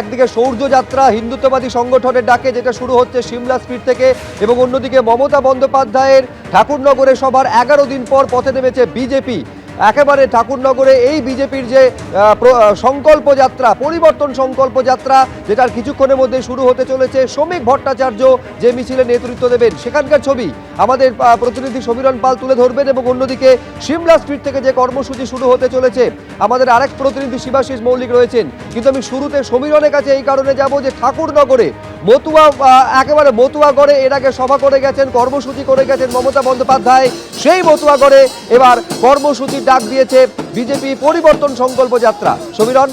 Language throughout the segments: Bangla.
একদিকে সৌর্যযাত্রা হিন্দুত্ববাদী সংগঠনের ডাকে যেটা শুরু হচ্ছে সিমলা স্ট্রিট থেকে, এবং অন্যদিকে মমতা বন্দ্যোপাধ্যায়ের ঠাকুরনগরে সভার 11 দিন পর পথে নেমেছে বিজেপি। একেবারে ঠাকুরনগরে এই বিজেপির যে সংকল্প যাত্রা, পরিবর্তন সংকল্প যাত্রা, যেটার কিছুক্ষণের মধ্যে শুরু হতে চলেছে। শ্রমিক ভট্টাচার্য যে মিছিলে নেতৃত্ব দেবেন সেখানকার ছবি আমাদের প্রতিনিধি সমীরণ পাল তুলে ধরবেন, এবং অন্যদিকে সিমলা স্ট্রিট থেকে যে কর্মসূচি শুরু হতে চলেছে আমাদের আরেক প্রতিনিধি শিবাশিস মৌলিক রয়েছেন। কিন্তু আমি শুরুতে সমীরণের কাছে এই কারণে যাব যে ঠাকুরনগরে একেবারে মতুয়াগড়ে এর আগে সভা করে গেছেন, কর্মসূচি করে গেছেন মমতা বন্দ্যোপাধ্যায়। সেই মতুয়াগড়ে এবার কর্মসূচির ডাক দিয়েছে বিজেপি পরিবর্তন সংকল্প যাত্রা। সমীরণ,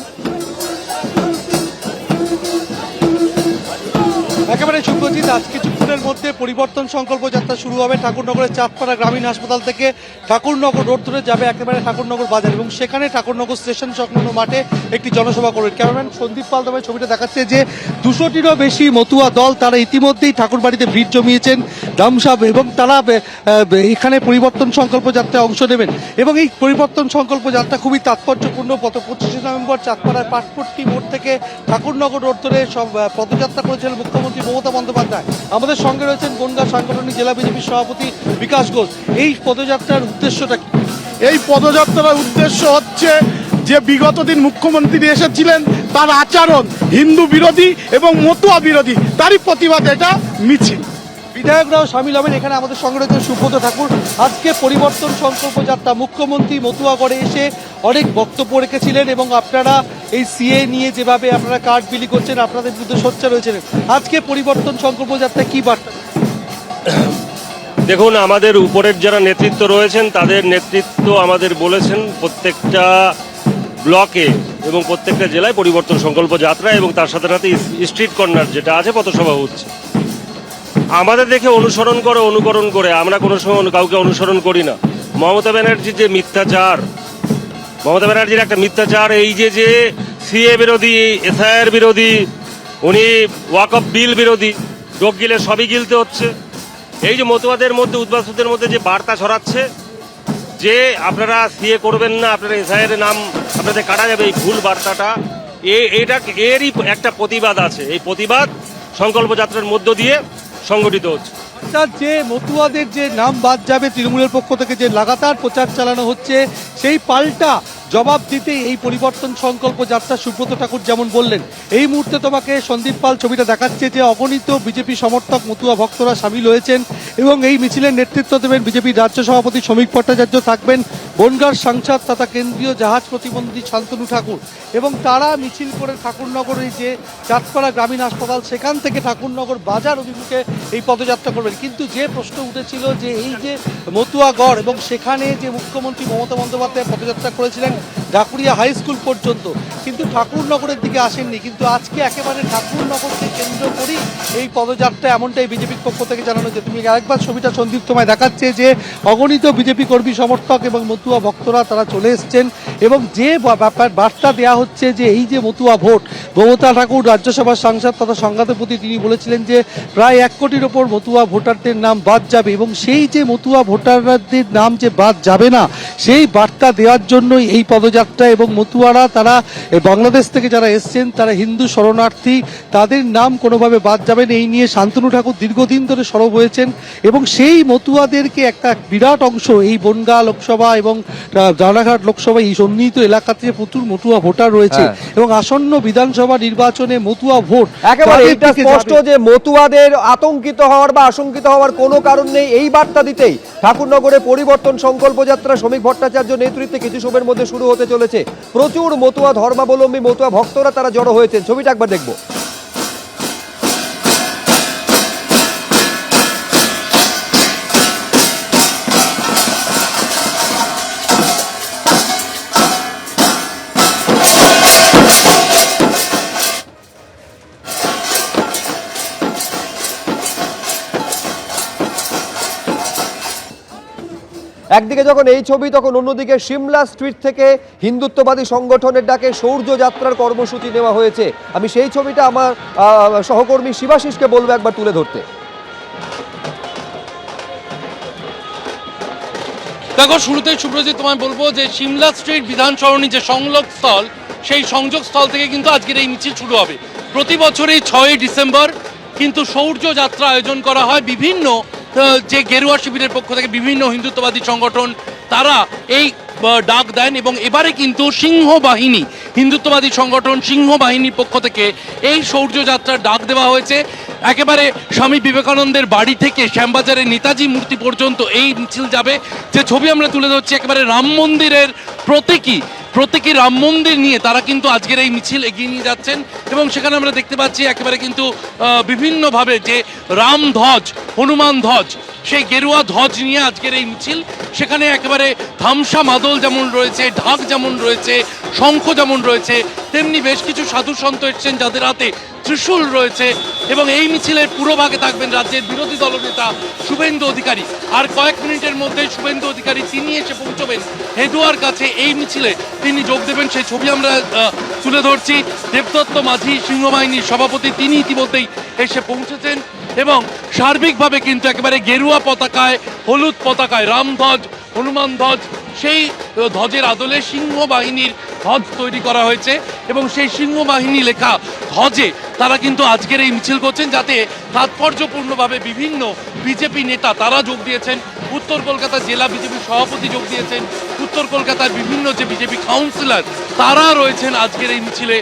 একেবারে শুভজিৎ, আজ কিছুক্ষণের মধ্যে পরিবর্তন সংকল্প যাত্রা শুরু হবে। ঠাকুরনগরের চাঁদপাড়া গ্রামীণ হাসপাতাল থেকে ঠাকুরনগর রোড ধরে যাবে একেবারে ঠাকুরনগর বাজার, এবং সেখানে ঠাকুরনগর স্টেশন সংলগ্ন মাঠে একটি জনসভা করবেন। ক্যামেরাম্যান সন্দীপ পাল তোমায় ছবিটা দেখাচ্ছে যে 200টিরও বেশি মতুয়া দল তারা ইতিমধ্যেই ঠাকুরবাড়িতে ভিড় জমিয়েছেন দামসাব, এবং তারা এখানে পরিবর্তন সংকল্প যাত্রায় অংশ নেবেন। এবং এই পরিবর্তন সংকল্প যাত্রা খুবই তাৎপর্যপূর্ণ। 25শে নভেম্বর চাঁদপাড়ার পাটপট্টি মোড় থেকে ঠাকুরনগর রোড ধরে সব পদযাত্রা করেছিলেন মুখ্যমন্ত্রী মমতা বন্দ্যোপাধ্যায়। আমাদের সঙ্গে রয়েছেন বনগাঁ সাংগঠনিক জেলা বিজেপির সভাপতি বিকাশ ঘোষ। এই পদযাত্রার উদ্দেশ্যটা কি? এই পদযাত্রার উদ্দেশ্য হচ্ছে যে বিগত দিন মুখ্যমন্ত্রী এসেছিলেন তার আচরণ হিন্দু বিরোধী এবং মতুয়া বিরোধী, তারই প্রতিবাদে এটা মিছিল। বিধায়করাও সামিল হবেন। এখানে আমাদের সঙ্গে রয়েছেন সুব্রত ঠাকুর। আজকে পরিবর্তন সংকল্প যাত্রা, মুখ্যমন্ত্রী মতুয়াগড়ে এসে অনেক বক্তব্য রেখেছিলেন, এবং আপনারা এই সিএ নিয়ে যেভাবে আপনারা কার্ড বিলি করছেন, আপনাদের বিরুদ্ধে সোচ্চার হয়েছিলেন। আজকে পরিবর্তন সংকল্প যাত্রা কি বার্তা? দেখুন, আমাদের উপরের যারা নেতৃত্ব রয়েছেন তাদের নেতৃত্ব আমাদের বলেছেন প্রত্যেকটা ব্লকে এবং প্রত্যেকটা জেলায় পরিবর্তন সংকল্প যাত্রা, এবং তার সাথে সাথে স্ট্রিট কর্নার যেটা আছে পথসভা হচ্ছে। আমাদের দেখে অনুকরণ করে আমরা কোনো সময় কাউকে অনুসরণ করি না। মমতা ব্যানার্জির যে মিথ্যাচার, মমতা ব্যানার্জির একটা মিথ্যাচার, এই যে সিএ বিরোধী, এসআইআর বিরোধী, উনি ওয়াকফ বিল বিরোধী, ডোক গিলে সবই গিলতে হচ্ছে। এই যে মতুয়াদের মধ্যে, উদ্বাস্তুদের মধ্যে যে বার্তা ছড়াচ্ছে যে আপনারা সিএ করবেন না, আপনারা এসআইআর নাম আপনাদের কাটা যাবে, এই ভুল বার্তাটা, এরই একটা প্রতিবাদ আছে। এই প্রতিবাদ সংকল্প যাত্রার মধ্য দিয়ে সংগঠিত হচ্ছে। অর্থাৎ যে মতুয়াদের যে নাম বাদ যাবে, তৃণমূলের পক্ষ থেকে যে লাগাতার প্রচার চালানো হচ্ছে, সেই পাল্টা জবাব দিতে এই পরিবর্তন সংকল্প যাত্রা। সুব্রত ঠাকুর যেমন বললেন, এই মুহূর্তে তোমাকে সন্দীপ পাল ছবিটা দেখাচ্ছে যে অগণিত বিজেপি সমর্থক মতুয়া ভক্তরা সামিল হয়েছেন, এবং এই মিছিলের নেতৃত্ব দেবেন বিজেপির রাজ্য সভাপতি শ্রমিক ভট্টাচার্য, থাকবেন বনগাঁর সাংসদ তথা কেন্দ্রীয় জাহাজ প্রতিমন্ত্রী শান্তনু ঠাকুর, এবং তারা মিছিল করে ঠাকুরনগরের যে চাঁদপাড়া গ্রামীণ হাসপাতাল সেখান থেকে ঠাকুরনগর বাজার অভিমুখে এই পদযাত্রা করবেন। কিন্তু যে প্রশ্ন উঠেছিল যে এই যে মতুয়াগড়, এবং সেখানে যে মুখ্যমন্ত্রী মমতা বন্দ্যোপাধ্যায় পদযাত্রা করেছিলেন ঢাকুরিয়া হাই স্কুল পর্যন্ত, কিন্তু ঠাকুরনগরের দিকে আসেননি। কিন্তু আজকে একেবারে ঠাকুরনগরকে কেন্দ্র করেই এই পদযাত্রা, এমনটাই বিজেপির পক্ষ থেকে জানানো হচ্ছে। তুমি আরেকবার ছবিটা সন্দীপ তোমায় দেখাচ্ছে যে অগণিত বিজেপি কর্মী সমর্থক এবং মতুয়া ভক্তরা তারা চলে এসছেন, এবং যে বার্তা দেয়া হচ্ছে যে এই যে মতুয়া ভোট, মমতা ঠাকুর রাজ্যসভার সাংসদ তথা সংঘাতপতি তিনি বলেছিলেন যে প্রায় 1 কোটির ওপর মতুয়া ভোটারদের নাম বাদ যাবে, এবং সেই যে মতুয়া ভোটারদের নাম যে বাদ যাবে না সেই বার্তা দেওয়ার জন্যই এই পদযাত্রা। এবং মতুয়ারা তারা বাংলাদেশ থেকে যারা এসছেন তারা হিন্দু শরণার্থী, তাদের নাম কোনোভাবে বাদ যাবে না, এই নিয়ে শান্তনু ঠাকুর দীর্ঘদিন ধরে সরব হয়েছেন। এবং সেই মতুয়াদেরকে একটা বিরাট অংশ এই বনগাঁ লোকসভা এবং রানাঘাট লোকসভা এই সন্নিহিত এলাকাতে প্রচুর মতুয়া ভোটার রয়েছে, এবং আসন্ন বিধানসভা নির্বাচনে মতুয়া ভোট একেবারে এটা স্পষ্ট যে মতুয়াদের আতঙ্কিত হওয়ার বা আশঙ্কিত হওয়ার কোনো কারণ নেই। এই বার্তা দিতেই ঠাকুরনগরে পরিবর্তন সংকল্প যাত্রা শ্রমিক ভট্টাচার্য নেতৃত্বে কিছু সময়ের মধ্যে শুরু হতে চলেছে। প্রচুর মতুয়া ধর্মাবলম্বী মতুয়া ভক্তরা তারা জড়ো হয়েছেন। ছবিটা একবার দেখবো। একদিকে যখন এই ছবি, তখন অন্যদিকে সিমলা স্ট্রিট থেকে হিন্দুত্ববাদী সংগঠনের ডাকে সৌর্যযাত্রার কর্মসূচি নেওয়া হয়েছে। আমি সেই ছবিটা আমার সহকর্মী শিবাশিসকে বলবো একবার তুলে ধরতে। দেখো, শুরুতেই সুব্রজিৎ তোমায় বলবো যে সিমলা স্ট্রিট বিধান সরণি যে সংযোগ স্থল, সেই সংযোগস্থল থেকে কিন্তু আজকের এই মিছিল শুরু হবে। প্রতি বছর এই 6ই ডিসেম্বর কিন্তু শৌর্য যাত্রা আয়োজন করা হয় বিভিন্ন যে গেরুয়া শিবিরের পক্ষ থেকে বিভিন্ন হিন্দুত্ববাদী সংগঠন তারা এই ডাক দেন, এবং এবারে কিন্তু সিংহ বাহিনী হিন্দুত্ববাদী সংগঠন সিংহ বাহিনীর পক্ষ থেকে এই শৌর্য যাত্রার ডাক দেওয়া হয়েছে। একেবারে স্বামী বিবেকানন্দের বাড়ি থেকে শ্যামবাজারের নেতাজি মূর্তি পর্যন্ত এই মিছিল যাবে। যে ছবি আমরা তুলে ধরছি একেবারে রাম মন্দিরের প্রতীকী রাম মন্দির নিয়ে তারা কিন্তু আজকের এই মিছিল এগিয়ে নিয়ে যাচ্ছেন, এবং সেখানে আমরা দেখতে পাচ্ছি একেবারে কিন্তু বিভিন্নভাবে যে রাম ধ্বজ, হনুমান ধ্বজ, সেই গেরুয়া ধ্বজ নিয়ে আজকের এই মিছিল। সেখানে একেবারে ধামসা মাদল যেমন রয়েছে, ঢাক যেমন রয়েছে, শঙ্খ যেমন রয়েছে, তেমনি বেশ কিছু সাধু সন্ত এসছেন যাদের হাতে ত্রিশূল রয়েছে, এবং এই মিছিলের পুরোভাগে থাকবেন রাজ্যের বিরোধী দলনেতা শুভেন্দু অধিকারী। আর কয়েক মিনিটের মধ্যে শুভেন্দু অধিকারী তিনি এসে পৌঁছবেন হেদুয়ার কাছে, এই মিছিলে তিনি যোগ দেবেন। সেই ছবি আমরা তুলে ধরছি। দেবদত্ত মাঝি সিংহবাহিনীর সভাপতি তিনি ইতিমধ্যেই এসে পৌঁছেছেন, এবং সার্বিকভাবে কিন্তু একেবারে গেরুয়া পতাকায়, হলুদ পতাকায় রামধ্বজ, হনুমান ধ্বজ, সেই ধ্বজের আদলে সিংহ বাহিনীর ধ্বজ তৈরি করা হয়েছে, এবং সেই সিংহ বাহিনী লেখা ধ্বজে তারা কিন্তু আজকের এই মিছিল করছেন, যাতে তাৎপর্যপূর্ণভাবে বিভিন্ন বিজেপি নেতা তারা যোগ দিয়েছেন। উত্তর কলকাতা জেলা বিজেপি সভাপতি যোগ দিয়েছেন, উত্তর কলকাতার বিভিন্ন যে বিজেপি কাউন্সিলর তারা রয়েছেন আজকের এই মিছিলে।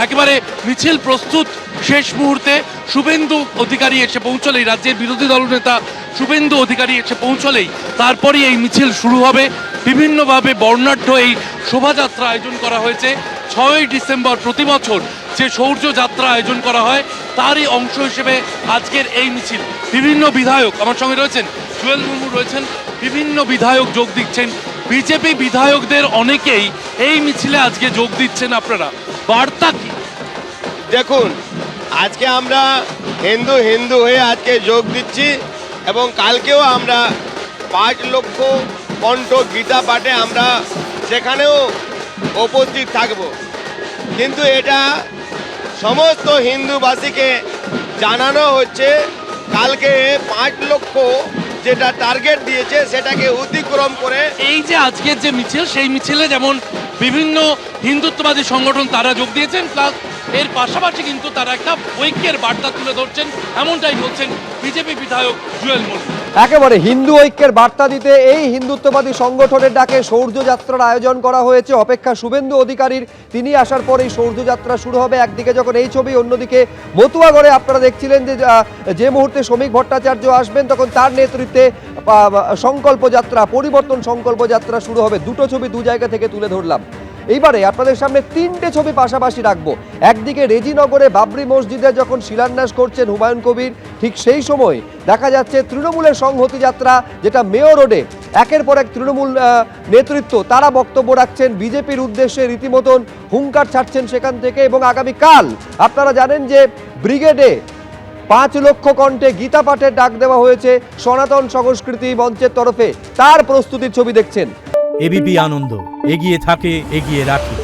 একেবারে মিছিল প্রস্তুত শেষ মুহূর্তে শুভেন্দু অধিকারী এসে পৌঁছলেই, রাজ্যের বিরোধী দলনেতা শুভেন্দু অধিকারী এসে পৌঁছলেই তারপরেই এই মিছিল শুরু হবে। বিভিন্নভাবে বর্ণাঢ্য এই শোভাযাত্রা আয়োজন করা হয়েছে। 6ই ডিসেম্বর প্রতি বছর যে শৌর্য যাত্রা আয়োজন করা হয় তারই অংশ হিসেবে আজকের এই মিছিল। বিভিন্ন বিধায়ক আমার সঙ্গে রয়েছেন, জুয়েল মুর্মু রয়েছেন, বিভিন্ন বিধায়ক যোগ দিচ্ছেন। বিজেপি বিধায়কদের অনেকেই এই মিছিলে আজকে যোগ দিচ্ছেন। আপনারা বার্তা কি? দেখুন, আজকে আমরা হিন্দু হয়ে আজকে যোগ দিচ্ছি, এবং কালকেও আমরা 5 লক্ষ কণ্ঠ গীতা পাঠে আমরা সেখানেও উপস্থিত থাকব। কিন্তু এটা সমস্ত হিন্দুবাসীকে জানানো হচ্ছে কালকে 5 লক্ষ যেটা টার্গেট দিয়েছে সেটাকে অতিক্রম করে এই যে আজকের যে মিছিল, সেই মিছিলে যেমন বিভিন্ন হিন্দুত্ববাদী সংগঠন তারা যোগ দিয়েছেন, প্লাস এর পাশাপাশি কিন্তু তারা একটা ঐক্যের বার্তা তুলে ধরছেন, এমনটাই বলছেন বিজেপি বিধায়ক জুয়েল মুর্মু। একেবারে হিন্দু ঐক্যের বার্তা দিতে এই হিন্দুত্ববাদী সংগঠনের ডাকে শৌর্য যাত্রার আয়োজন করা হয়েছে। অপেক্ষা শুভেন্দু অধিকারীর, তিনি আসার পরেই শৌর্য যাত্রা শুরু হবে। একদিকে যখন এই ছবি, অন্যদিকে মতুয়াগড়ে আপনারা দেখছিলেন যে মুহূর্তে শ্রমিক ভট্টাচার্য আসবেন তখন তার নেতৃত্বে সংকল্প যাত্রা, পরিবর্তন সংকল্প যাত্রা শুরু হবে। দুটো ছবি দু জায়গা থেকে তুলে ধরলাম। এইবারে আপনাদের সামনে 3টে ছবি পাশাপাশি রাখবো। একদিকে রেজিনগরে বাবরি মসজিদে যখন শিলান্যাস করছেন হুমায়ুন কবির, ঠিক সেই সময় দেখা যাচ্ছে তৃণমূলের সংহতি যাত্রা, যেটা মেয়ো রোডে একের পর এক তৃণমূল নেতৃত্ব তারা বক্তব্য রাখছেন বিজেপির উদ্দেশ্যে, রীতিমতন হুঙ্কার ছাড়ছেন সেখান থেকে। এবং আগামীকাল আপনারা জানেন যে ব্রিগেডে 5 লক্ষ কণ্ঠে গীতা পাঠের ডাক দেওয়া হয়েছে সনাতন সংস্কৃতি মঞ্চের তরফে, তার প্রস্তুতির ছবি দেখছেন। এবিপি আনন্দ, এগিয়ে থাকে, এগিয়ে রাখে।